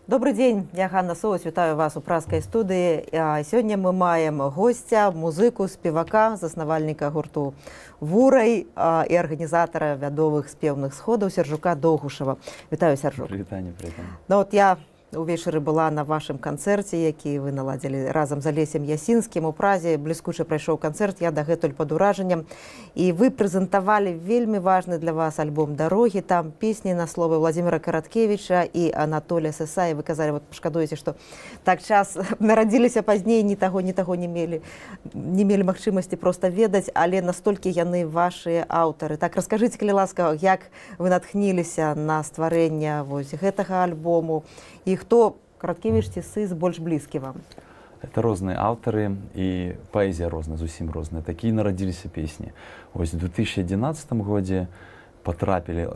Добрый дзень, я Ганна Соус, вітаю вас у пражскай студыі. Сёння мы маем госця, музыку, спевака, заснавальніка гурту Вурай і арганізатара вядовых спеўных сходаў Сяржука Догушава. Вітаю, Сяржук. Прывітанне, прывітанне. Ну, от я увечары была на вашым канцэрце, які вы наладзілі разам з Алесем Ясінскім у Празе. Бліскуча прайшоў канцэрт, я дагэтуль пад уражаннем. І вы прэзентавалі вельмі важны для вас альбом «Дарогі». Там песні на словы Владимира Караткевіча і Анатолія Сысая. Вы казалі, вот пашкадуеце, што так час нарадзіліся пазней, ні таго не мелі магчымасці проста ведаць, але настолькі яны вашыя аўтары. Так, раскажыце, калі ласка, як вы натхніліся на стварэнне вось гэтага альбому, і хто Караткевіч ці Сыс больш блізкі вам? Это розныя аўтары і паэзія розная, зусім розная. Такія нарадзіліся песні. Вось у 2011 годзе патрапілі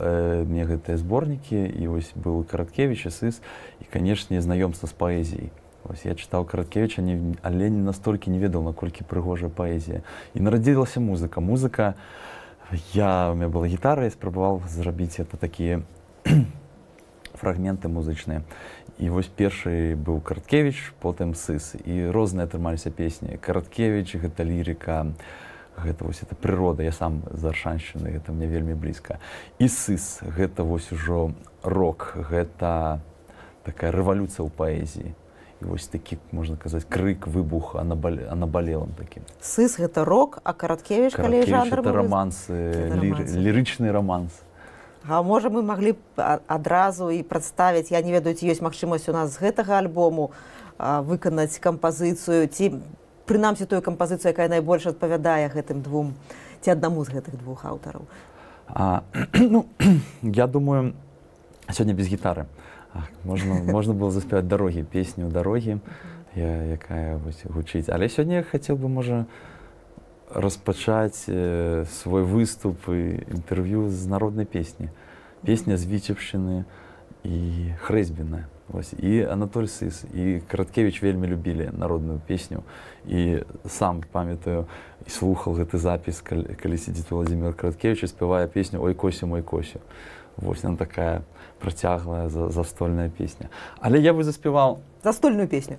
мне гэтыя зборнікі, і вось быў Караткевіч і Сыс, і, канешне, знаёмства з паэзіяй. Вось я чытаў Караткевіча, але настолькі не ведаў, наколькі прыгожая паэзія. І нарадзілася музыка. Музыка, у меня была гітара, я спрабаваў зрабіць это такія фрагменты музычныя. І вось першы быў Караткевіч, потым Сыс. І розныя атрымаліся песні. Караткевіч, гэта лірыка, гэта вось это прырода. Я сам з Аршаншчыны, гэта мне вельмі блізка. І Сыс, гэта вось ужо рок, гэта такая рэвалюцыя ў паэзіі. І вось такі, можна казаць, крык, выбух, а набалелым такім. Сыс гэта рок, а Караткевіч, калі жанр? Караткевіч гэта романсы, лірычны романс. А можа, мы маглі б адразу і прадставіць, я не ведаю, ці ёсць магчымасць у нас з гэтага альбому выканаць кампазіцыю, ці прынамсі тую кампазіцыю, якая найбольш адпавядае гэтым двум, ці аднаму з гэтых двух аўтараў? Я думаю, сёння без гітары. Можна было заспяваць «Дарогі», песню «Дарогі», якая гучыць. Але сёння я хацеў бы, можа, распачаць свой выступ і інтэрв'ю з народнай песні. Песня з Віцебшчыны і Хрэсьбіна. І Анатоль Сыс, і Караткевіч вельмі любілі народную песню. І сам памятаю, і слухаў гэты запіс, калі сядзіць Владимир Караткевіч і спявае песню «Ой, Косю, мой Косю». Вось яна такая працяглая, застольная песня. Але я бы заспяваў... Застольную песню?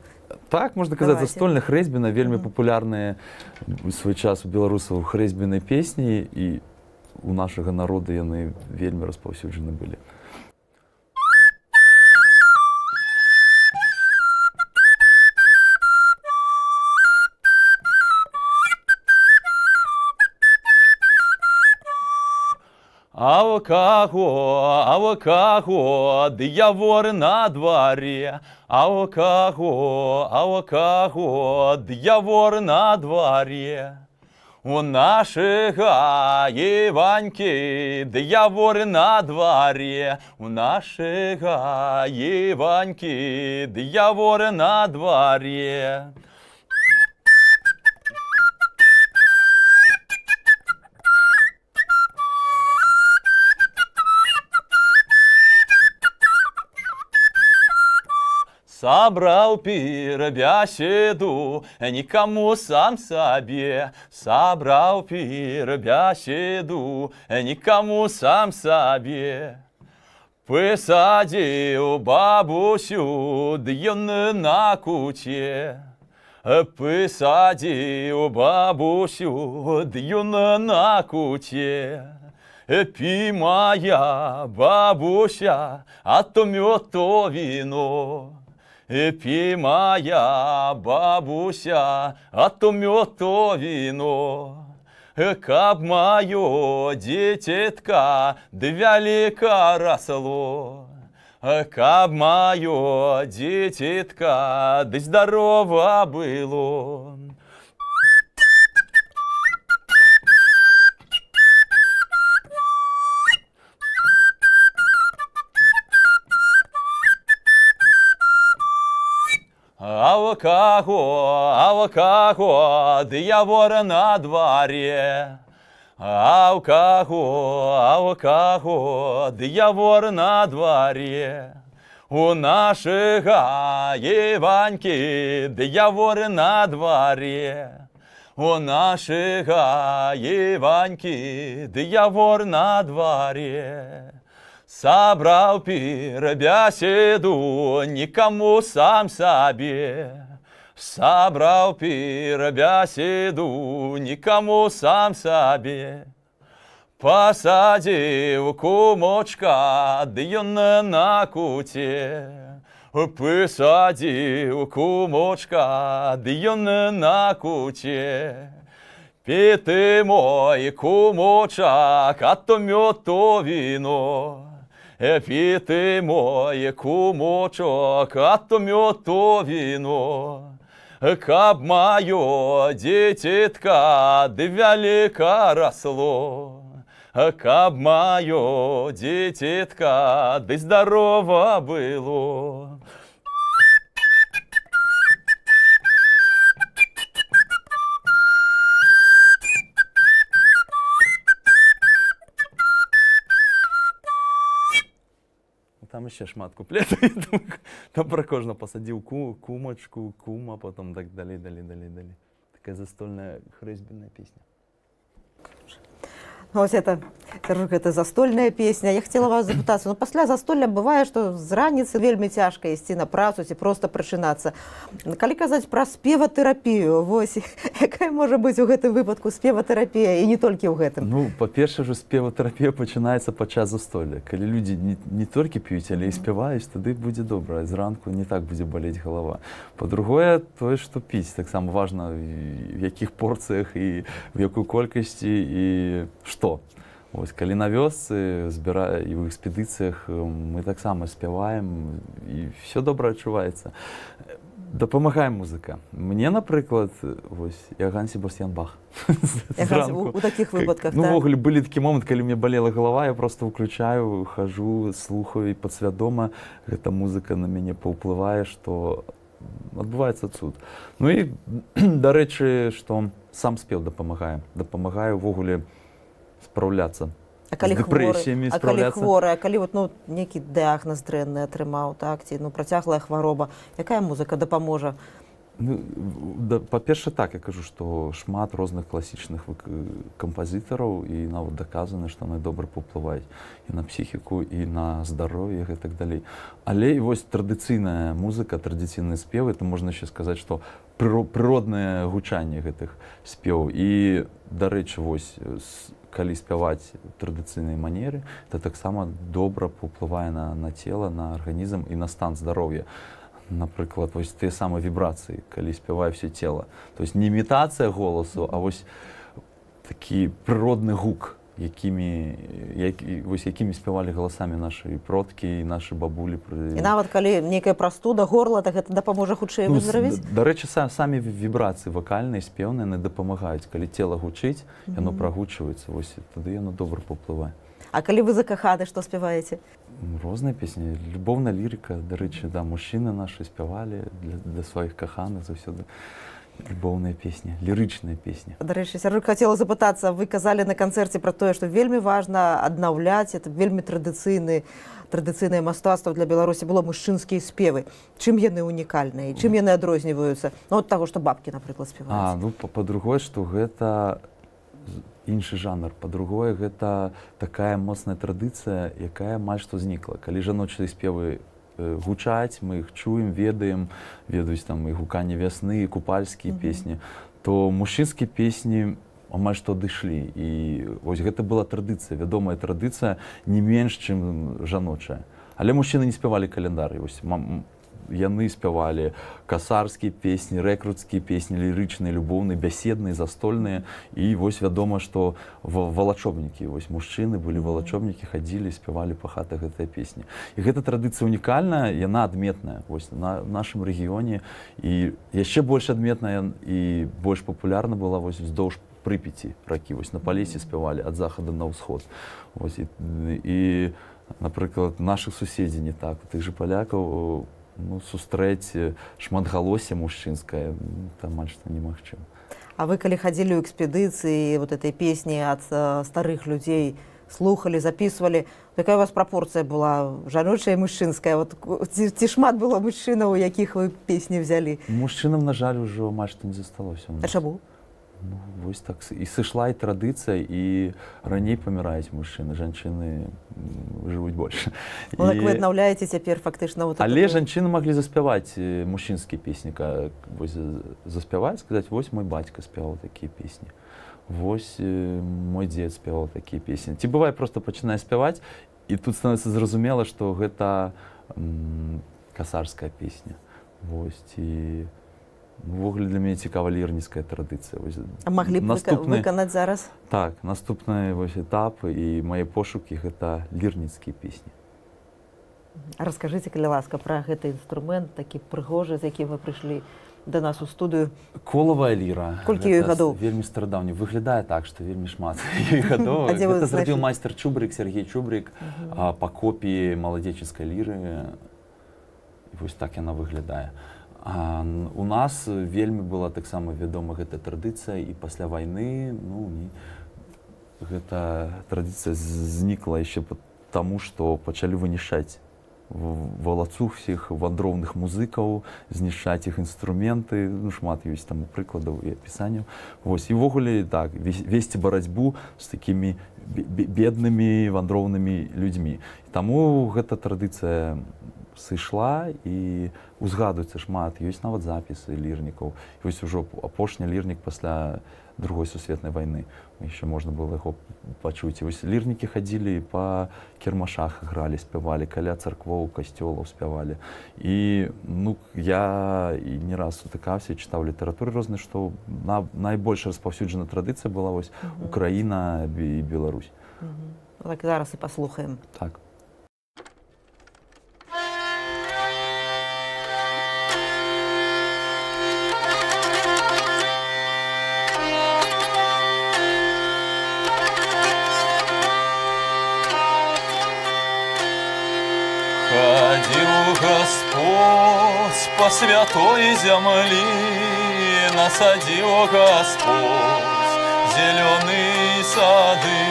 Так, можна казаць, застольная Хрэсьбіна, вельмі папулярныя у свой час у беларусаў хрэсьбінай песні, і у нашага народа яны вельмі распаўсюджаны былі. А у каго, д'явор на дворе, а у каго, д'явор на дворе. У нашего Іваньки д'явор на дворе, у нашего Іваньки д'явор на дворе. Собрал пир беседу, никому сам себе. Собрал пир беседу, никому сам себе. Посадил бабусю, дьюны на куче. Посадил бабусю, дьюны на куче. Пи моя бабуся, а то мед, то вино. Пи моя бабуся, а то мед, то вино. Каб моё дитятка двяліка росло. Каб моё дитятка да здорово было. А у каго, д'явор на дворе. А у каго, д'явор на дворе. У нашего Іваньки д'явор на дворе. У нашего Іваньки д'явор на дворе. Собрал пир беседу, никому сам себе. Собрал пир беседу, никому сам себе. Посадил кумочка, да ён на куте. Посадил кумочка, да ён на куте. Піти мой кумочак, а то мед, то вино. Піти мой кумочок, а то мед, то вино. Каб моё дитятка, да велика росло. Каб моё дитятка, да здорово было. Там ще шмат куплетів, там про кожного посадив кумочку, кума, потім так далі. Така застольна хресьбінна пісня. Ось это, Сяржук, это застольная песня. Я хотела вас запытаться, ну пасля застолья бывае, што з раніцы вельмі цяжка ісці на працу ці проста прачынацца. Калі казаць пра спеватэрапію, вось якая можа быць у гэтым выпадку спеватэрапія і не толькі ў гэтым? Ну, па-першае, ж спеватэрапія пачынаецца падчас застолья. Калі людзі не толькі п'юць, але і спяваюць, тады будзе добра. Зранку не так будзе балець галава. Па-другое, тое, што піць, таксама важна, в якіх порцыях і в якой колькасці і што. Ось, калі на вёсцы збіраю і ў экспедыцыях мы таксама спяваем і все добра адчуваецца. Дапамагае музыка. Мне, напрыклад, вось, Іоганн Себастьян Бах. У такіх выпадках, ну, увогуле, былі такі момент, калі мне балела галава, я просто ўключаю, хожу, слухаю, і падсвядома гэта музыка на мяне паўплывае, што адбываецца цуд. Ну і, дарэчы, што сам спеў дапамагае. Дапамагае увогуле спраўляцца з дэпрэсіямі, спраўляцца. А калі хворы, а калі вот, ну, нейкі дыягназ дрэнны атрымаў, так, ці, ну, працяглая хвароба, якая музыка дапаможа? Ну, па-перша, так, я кажу, што шмат розных класічных кампазітараў і нават даказана, што яны добра паўплываюць і на псіхіку, і на здароўе, і так далей. Але і вось традыцыйная музыка, традыцыйныя спевы, то можна яшчэ сказаць, што прыроднае гучанне гэтых спеваў. І, дарэчы, вось, калі спяваць у традыцыйнай манеры, то таксама добра паўплывае на цела, на арганізм і на стан здароўя. Напрыклад, вось тыя самыя вібрацыі, калі спявае ўсё цела. То есть не імітацыя голасу, а вось такі прыродны гук, якімі спявалі галасамі нашы продкі і нашы бабулі. І нават калі нейкая прастуда, горла, так гэта дапаможа хутчэй выздаравіць? Дарэчы, самі вібрацыі вакальныя, спеўныя, яны дапамагаюць. Калі цела гучыць, яно прагучваецца, вось тады яно добра паўплывае. А калі вы закаханы, што спяваеце? Розныя песні. Любоўная лірыка, дарэчы, да, мужчыны нашы спявалі для сваіх каханых заўсёды. Любоўныя песні, лірычныя песні. Дарэчы, Сяржук, хацела запытацца, вы казалі на канцэрце пра тое, што вельмі важна аднаўляць, это вельмі традыцыйнае мастацтва для Беларусі было мужчынскія спевы. Чым яны унікальныя, чым яны адрозніваюцца? Ну, ад таго, што бабкі, напрыклад, спяваюць. Ну, па-другое, што гэта іншы жанр. Па-другое, гэта такая моцная традыцыя, якая амаль што знікла. Калі жаночыя спевы гучаць, мы іх чуем, ведаюць там і гуканне вясны, і купальскія песні, то мужчынскія песні амаль што адышлі. І вось гэта была традыцыя, вядомая традыцыя, не менш, чым жаночая. Але мужчыны не спявалі календары. Яны спявалі касарскія песні, рэкруцкія песні, лірычныя, любоўныя, бяседныя, застольныя. І вось вядома, што валачобнікі, вось мужчыны былі валачобнікі, хадзілі, спявалі па хатах гэтыя песні. І гэта традыцыя унікальная, яна адметная вось на нашым рэгіёне. І яшчэ больш адметная і больш папулярна была вось уздоўж Прыпяці ракі. Вось на Палесе спявалі ад захаду на ўсход. І, напрыклад, нашых суседзей не так. Тых жа палякаў сустрэць шматгалоссе мужчынскае, там амаль што немагчыма. А вы, калі хадзілі ў экспедыцыі вот этой песні ад старых людзей, слухалі, записывалі, якая у вас прапорцыя была, жаночая і мужчынская? Ці шмат было мужчынаў, якіх вы песні взялі? Мужчынам, на жаль, ужо амаль што не засталося. А чаму? Ну, вось так і сышла і традыцыя, і раней паміраюць мужчыны, жанчыны жывуць больш. Ну, так вы аднаўляеце цяпер фактычна вот але жанчыны маглі заспяваць мужчынскія песні, вось заспяваць, сказаць, вось мой бацька спяваў такія песні, вось мой дзед спяваў такія песні. Ці бывае проста пачынае спяваць, і тут становіцца зразумела, што гэта касарская песня. Вось, і увогуле для мяне цікава лірніцкая традыцыя. А маглі б выканаць зараз? Так, наступны этап і мае пошукі гэта лірніцкія песні. Раскажыце, калі ласка, пра гэты інструмент, такі прыгожы, з якім вы прыйшлі да нас у студыю. Колавая ліра. Колькі ёй гадоў? Вельмі старадаўні. Выглядае так, што вельмі шмат ёй гадоў. Гэта зрабіў майстар Чубрык, Сергей Чубрык, па копіі маладзечынскай ліры. І вось так яна выглядае. У нас вельмі была таксама вядома гэта традыцыя, і пасля вайны гэта традыцыя знікла яшчэ таму, што пачалі вынішчаць валацуг всіх вандроўных музыкаў, знішчаць іх інструменты, шмат ёсць там прыкладаў і апісанняў. Вось, і ўвогуле так, весці барацьбу з такімі беднымі вандроўнымі людзьмі. Таму гэта традыцыя сышла і узгадваецца шмат, ёсць нават запісы лірнікаў. Ёсць ужо апошні лірнік пасля Другой сусветнай вайны. Яшчэ можна было яго пачуць. Вось лірнікі хадзілі па кірмашах, гралі, спявалі, каля царквоў, касцёлаў спявалі. І я не раз сутыкаўся, чытаў літаратуры рознай, што найбольш распаўсюджана традыцыя была вось Украіна і Беларусь. Так зараз і паслухаем. Так. Ходил Господь по святой земли, насадил Господь зеленые сады,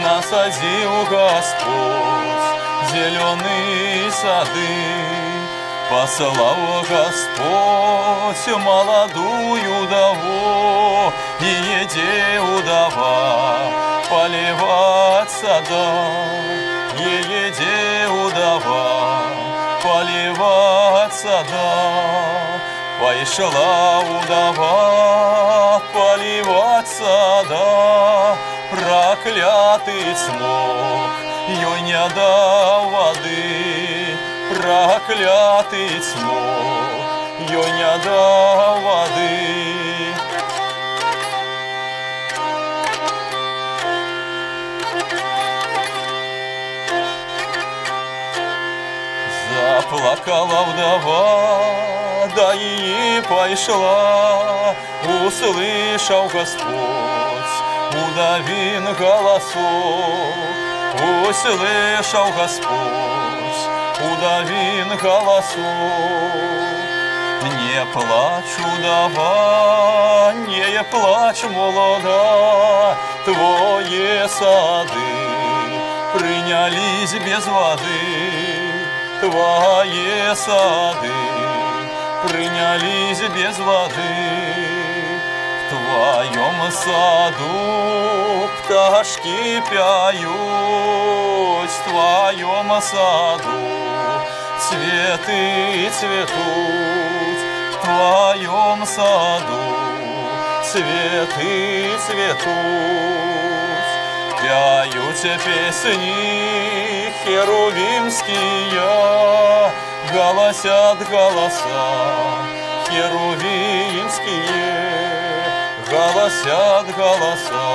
насадил Господь зеленые сады. Послал Господь молодую вдову, и еде удова поливать сада. Еде удова поливать сада. Пошла удова поливать сада, проклятый цмок ей не дал воды, проклятый цмок ей не дал воды. Заплакала вдова, да и пошла, услышал Господь удавин голосок, услышал Господь удавин голосок. Не плачь, удова, не плачь, молода, твои сады принялись без воды. Твои сады принялись без воды. В твоем саду пташки пяют, в твоем саду цветы цветут, в твоем саду цветы цветут. Пяют песни херувимские, голосят голоса херувимские, голосят голоса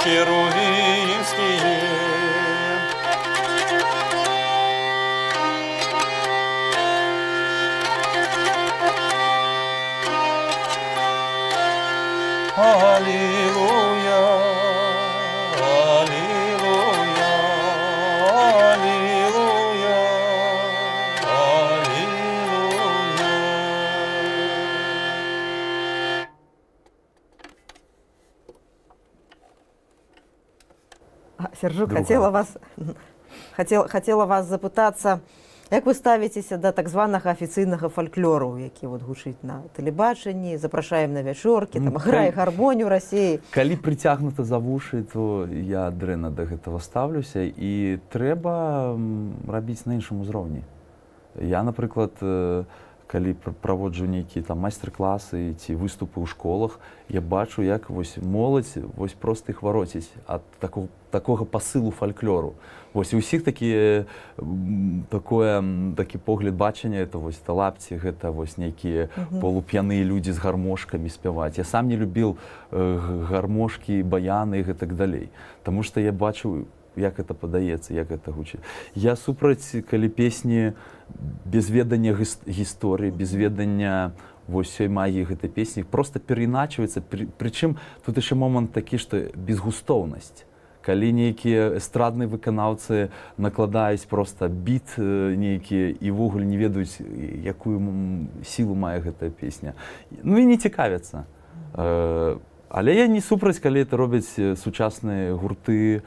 херувимские. Аллилуйя. Сержук, хотела вас запытаться, Як вы ставіцеся да так званага афіцыйнага фальклору, які вот гучыць на тэлебачанні, запрашаем на вячоркі, там грае гармонію Расіі. Калі прыцягнута за вушы, то я дрэнна да гэтага стаўлюся, і трэба рабіць на іншым узроўні. Я, напрыклад, калі праводжу нейкія там майстар-класы ці выступы ў школах, я бачу, як вось моладзь вось проста іх вароціць ад такога пасылу фальклору. Вось у ўсіх такі погляд бачання, это вось талапці, гэта вось нейкія полуп'яныя людзі з гармошкамі спяваць. Я сам не любіў гармошкі, баяны і гэтак далей. Таму што я бачу, як гэта падаецца, як гэта гучыць. Я супраць, калі песні без ведання гісторыі, без ведання сёй магіі гэтай песні, проста перайначваецца. Прычым тут яшчэ момант такі, што безгустоўнасць. Калі нейкія эстрадныя выканаўцы накладаюць проста біт нейкія і ўвогуле не ведаюць, якую сілу мае гэтая песня. Ну і не цікавяцца. Але я не супраць, калі это робяць сучасныя гурты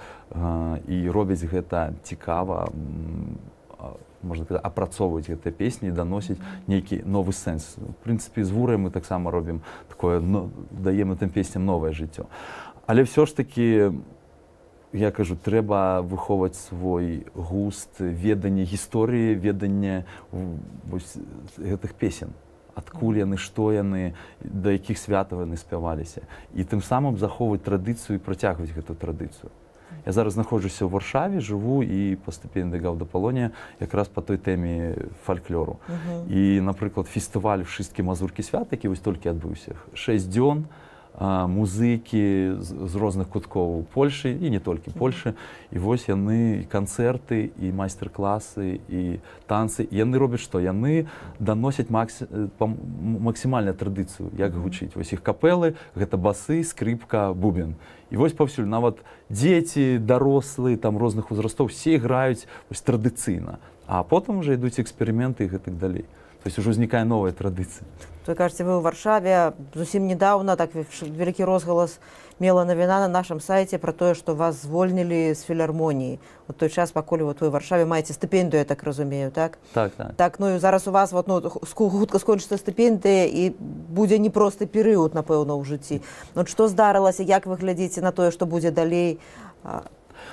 і робяць гэта цікава, можна сказаць, апрацоўваць гэтыя песні і даносіць нейкі новы сэнс. В прынцыпе, з вурай мы таксама робім такое, даем гэтым песням новае жыццё. Але ўсё ж такі, я кажу, трэба выхоўваць свой густ, веданне гісторыі, веданне гэтых песен. Адкуль яны, што яны, да якіх святаў яны спяваліся. І тым самым захоўваць традыцыю і працягваць гэту традыцыю. Я зараз знаходжуся ў Варшаве, жыву і паступені да Гаўда-Палонія якраз па той тэме фальклору. І, напрыклад, фестываль «Wszystkie Mazurki свят», які вось толькі адбыўся. 6 дзён, музыкі з розных куткоў Польшы, і не толькі Польшы. І вось яны, і канцэрты, і майстар-класы, і танцы. І яны робяць што? Яны даносяць максімальную традыцыю, як гучыць. Вось іх капэлы, гэта басы, скрыпка, бубен. І вось паўсюль, нават дзеці, дарослыя, там розных узрастоў, все іграюць традыцыйна. А потым уже ідуць эксперыменты і гэтак далей. То есть уже узнікае новая традыцыя. Вы кажаце, вы ў Варшаве зусім недавно так вялікі розгалас мела навіна на нашым сайце пра тое, што вас звольнілі з філармоніі. Вот той час, пакуль вы ў Варшаве маеце стыпендыю, я так разумею, так? Так. Так, ну і зараз у вас хутка скончыцца стыпендыя і будзе непросты перыяд, напэўна, ў жыцці. Вот што здарылася, як вы глядзіце на тое, што будзе далей?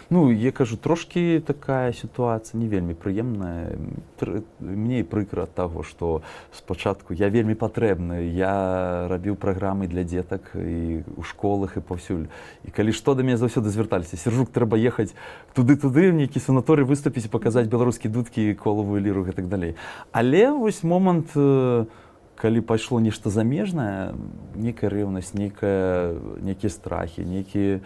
Ну, я кажу, трошки такая ситуація не вельмі прыемная. Мне прыкра ад таго, што спачатку я вельмі патрэбны. Я рабіў праграмы для дзетак і ў школах і паўсюль. І калі што, да мяне заўсёды звярталіся: Сержук, трэба ехаць туды-туды, в нейкі санаторый выступіць і паказаць беларускія дудкі, колавую ліру і так далей. Але вось момант, калі пайшло нешта замежнае, нейкая рэўнасць, нейкія страхі, нейкія...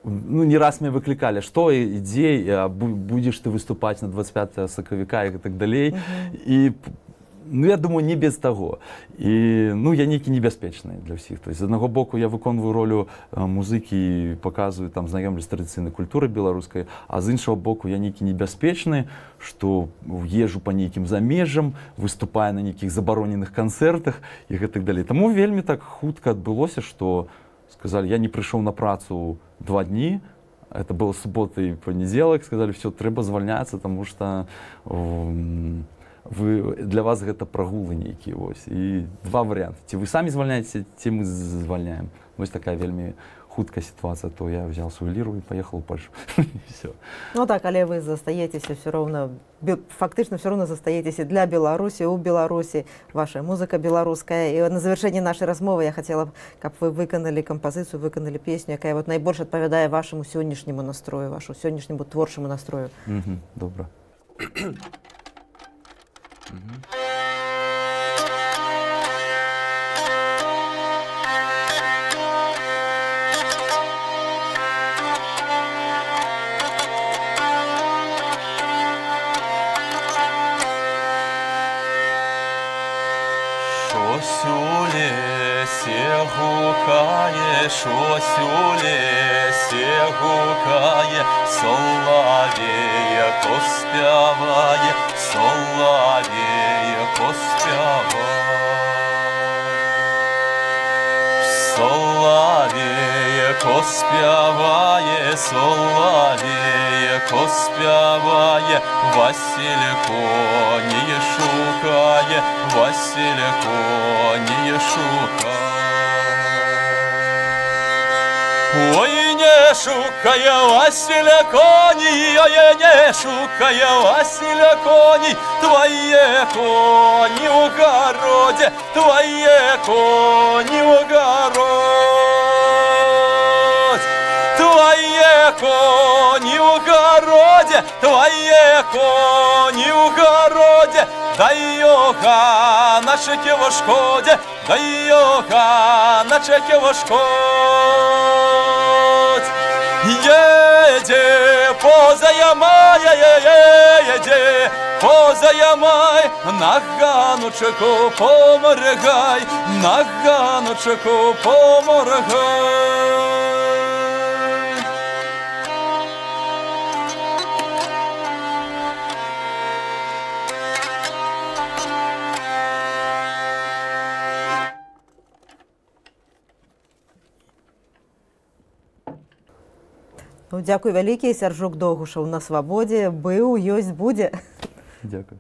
Ну, не раз меня выкликали, что ідзе, будешь ты выступать на 25 сакавіка и так далей. И, ну, я думаю, не без того. И, ну, я нейкі небяспечны для всіх. То есть, з аднаго боку, я выконваю ролю музыкі, показываю, там, знаёмлю з традыцыйнай культурай беларускай, а з іншого боку, я нейкі небяспечны, што езжу па нейкім замежжам, выступаю на нейкіх забароненых канцэртах і гэтак далей. Таму вельмі так хутка адбылося, што сказали, я не пришел на працу 2 дні, это было суббота и понедельник, сказали, все, трэба звольняться, потому что для вас гэта прагулы нейкія. И 2 варианты. Ці вы самі звольняеце, ці мы звольняем. Вось такая вельмі хуткая ситуация, то я взял свою лиру и поехал в Польшу. Все. Ну так, але вы застаетеся все равно, фактично все равно застаетеся для Беларуси, у Беларуси, ваша музыка беларуская. И на завершение нашей размовы я хотела, каб вы выканалі композицию, выканалі песню, якая вот найбольш адпавядае вашему сённяшняму настрою, вашу сённяшняму творчаму настрою. Добра. Щось у лісі гукає, щось у лісі гукає, соловейко співає, соловейко співає. Соловейко ко спяває соловей, ко спяває Василь коні шукає, Василь коні шукає. Ой, не шукає Василя коні, ой, не шукає Василя коні, твоє коні в городі, твоє коні в городі, твоє коні в городі, твоє коні в городі, дай йога на чеки в шкоді, дай йога на чеки в шкоді. Еде поза Ямай, еде поза Ямай, на ганочку поморгай, на ганочку поморгай. Ну, дзякуй вялікі, Сяржук Догушаў на свабодзе быў, ёсць, будзе. Дякую.